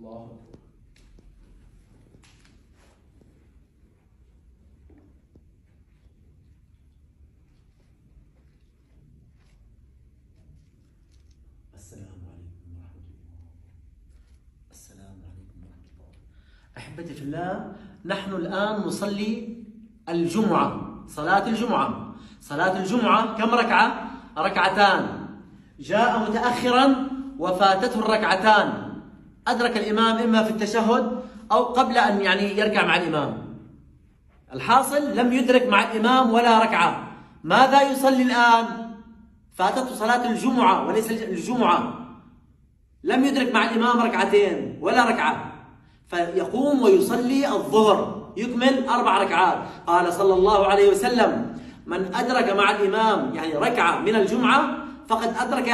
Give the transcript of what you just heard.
الله أكبر. السلام عليكم ورحمة الله. السلام عليكم ورحمة الله. أحبتي في الله، نحن الآن نصلي الجمعة، صلاة الجمعة. صلاة الجمعة كم ركعة؟ ركعتان. جاء متأخرا وفاتته الركعتان، أدرك الإمام إما في التشهد أو قبل أن يركع مع الإمام. الحاصل لم يدرك مع الإمام ولا ركعة. ماذا يصلي الآن؟ فاتته صلاة الجمعة وليس الجمعة. لم يدرك مع الإمام ركعتين ولا ركعة، فيقوم ويصلي الظهر، يكمل 4 ركعات. قال صلى الله عليه وسلم: من أدرك مع الإمام ركعة من الجمعة فقد أدرك